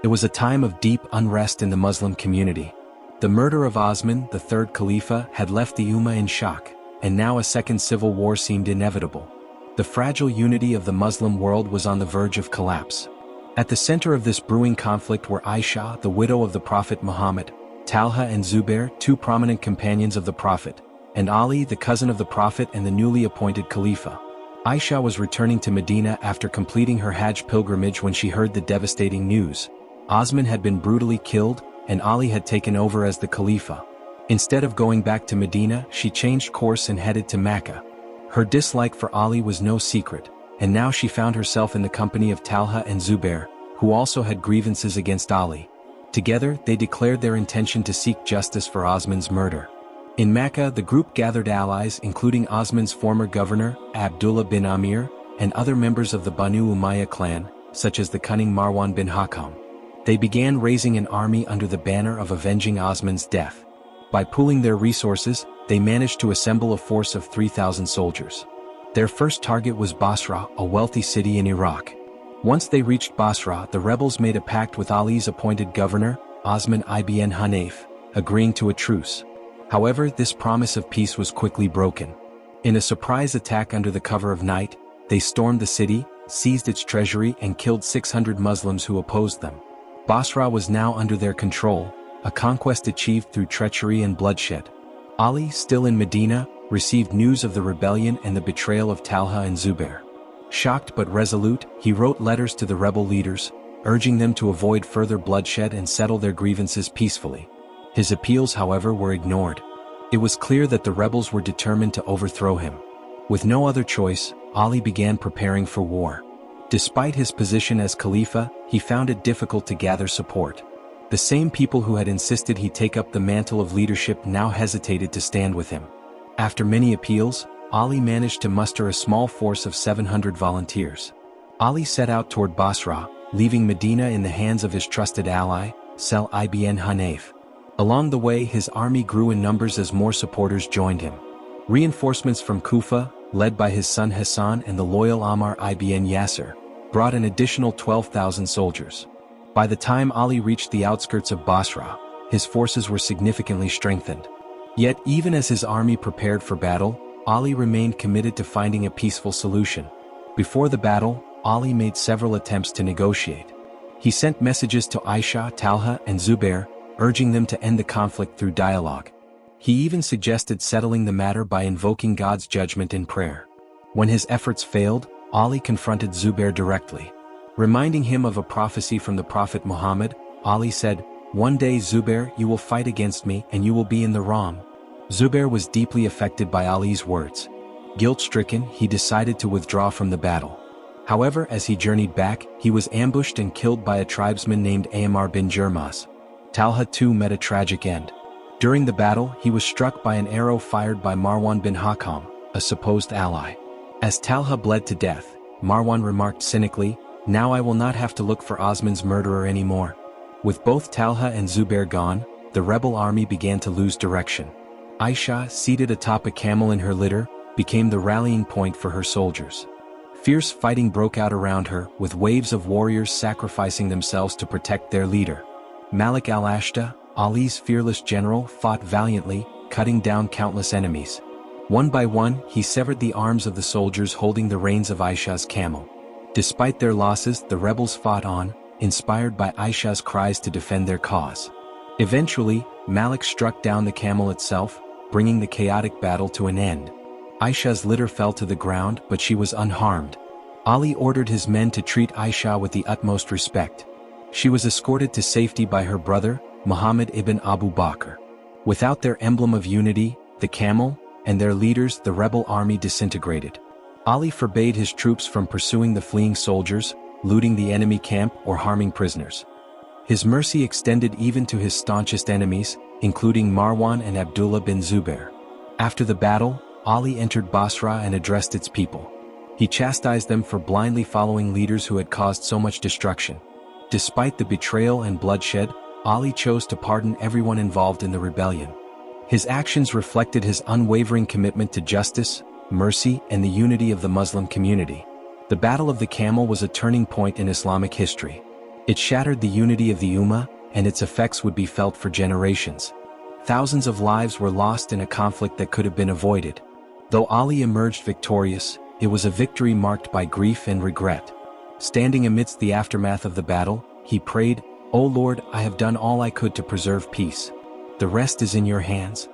It was a time of deep unrest in the Muslim community. The murder of Usman, the third khalifa, had left the ummah in shock, and now a second civil war seemed inevitable. The fragile unity of the Muslim world was on the verge of collapse. At the center of this brewing conflict were Ayesha, the widow of the Prophet Muhammad, Talha and Zubayr, two prominent companions of the Prophet, and Ali, the cousin of the Prophet and the newly appointed Khalifa. Ayesha was returning to Medina after completing her Hajj pilgrimage when she heard the devastating news. Usman had been brutally killed, and Ali had taken over as the Khalifa. Instead of going back to Medina, she changed course and headed to Mecca. Her dislike for Ali was no secret, and now she found herself in the company of Talha and Zubayr, who also had grievances against Ali. Together, they declared their intention to seek justice for Usman's murder. In Mecca, the group gathered allies including Usman's former governor, Abdullah bin Amir, and other members of the Banu Umayyah clan, such as the cunning Marwan bin Hakam. They began raising an army under the banner of avenging Usman's death. By pooling their resources, they managed to assemble a force of 3,000 soldiers. Their first target was Basra, a wealthy city in Iraq. Once they reached Basra, the rebels made a pact with Ali's appointed governor, Usman ibn Hanif, agreeing to a truce. However, this promise of peace was quickly broken. In a surprise attack under the cover of night, they stormed the city, seized its treasury and killed 600 Muslims who opposed them. Basra was now under their control, a conquest achieved through treachery and bloodshed. Ali, still in Medina, received news of the rebellion and the betrayal of Talha and Zubayr. Shocked but resolute, he wrote letters to the rebel leaders, urging them to avoid further bloodshed and settle their grievances peacefully. His appeals, however, were ignored. It was clear that the rebels were determined to overthrow him. With no other choice, Ali began preparing for war. Despite his position as Khalifa, he found it difficult to gather support. The same people who had insisted he take up the mantle of leadership now hesitated to stand with him. After many appeals, Ali managed to muster a small force of 700 volunteers. Ali set out toward Basra, leaving Medina in the hands of his trusted ally, Sel ibn Hanif. Along the way, his army grew in numbers as more supporters joined him. Reinforcements from Kufa, led by his son Hassan and the loyal Ammar ibn Yasir, brought an additional 12,000 soldiers. By the time Ali reached the outskirts of Basra, his forces were significantly strengthened. Yet even as his army prepared for battle, Ali remained committed to finding a peaceful solution. Before the battle, Ali made several attempts to negotiate. He sent messages to Ayesha, Talha, and Zubayr, urging them to end the conflict through dialogue. He even suggested settling the matter by invoking God's judgment in prayer. When his efforts failed, Ali confronted Zubayr directly. Reminding him of a prophecy from the Prophet Muhammad, Ali said, "One day, Zubayr, you will fight against me and you will be in the wrong." Zubayr was deeply affected by Ali's words. Guilt-stricken, he decided to withdraw from the battle. However, as he journeyed back, he was ambushed and killed by a tribesman named Ammar bin Jermaz. Talha too met a tragic end. During the battle, he was struck by an arrow fired by Marwan bin Hakam, a supposed ally. As Talha bled to death, Marwan remarked cynically, "Now I will not have to look for Usman's murderer anymore." With both Talha and Zubayr gone, the rebel army began to lose direction. Ayesha, seated atop a camel in her litter, became the rallying point for her soldiers. Fierce fighting broke out around her, with waves of warriors sacrificing themselves to protect their leader. Malik al-Ashta, Ali's fearless general, fought valiantly, cutting down countless enemies. One by one, he severed the arms of the soldiers holding the reins of Ayesha's camel. Despite their losses, the rebels fought on, inspired by Ayesha's cries to defend their cause. Eventually, Malik struck down the camel itself, bringing the chaotic battle to an end. Ayesha's litter fell to the ground, but she was unharmed. Ali ordered his men to treat Ayesha with the utmost respect. She was escorted to safety by her brother, Muhammad ibn Abu Bakr. Without their emblem of unity, the camel, and their leaders, the rebel army disintegrated. Ali forbade his troops from pursuing the fleeing soldiers, looting the enemy camp, or harming prisoners. His mercy extended even to his staunchest enemies, including Marwan and Abdullah bin Zubayr. After the battle, Ali entered Basra and addressed its people. He chastised them for blindly following leaders who had caused so much destruction. Despite the betrayal and bloodshed, Ali chose to pardon everyone involved in the rebellion. His actions reflected his unwavering commitment to justice, mercy, and the unity of the Muslim community. The Battle of the Camel was a turning point in Islamic history. It shattered the unity of the ummah, and its effects would be felt for generations. Thousands of lives were lost in a conflict that could have been avoided. Though Ali emerged victorious, it was a victory marked by grief and regret. Standing amidst the aftermath of the battle, he prayed, "O Lord, I have done all I could to preserve peace. The rest is in your hands."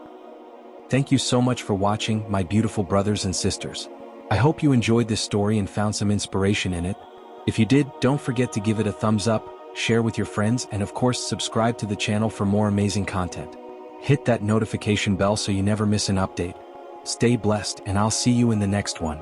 Thank you so much for watching, my beautiful brothers and sisters. I hope you enjoyed this story and found some inspiration in it. If you did, don't forget to give it a thumbs up, share with your friends, and of course subscribe to the channel for more amazing content. Hit that notification bell so you never miss an update. Stay blessed, and I'll see you in the next one.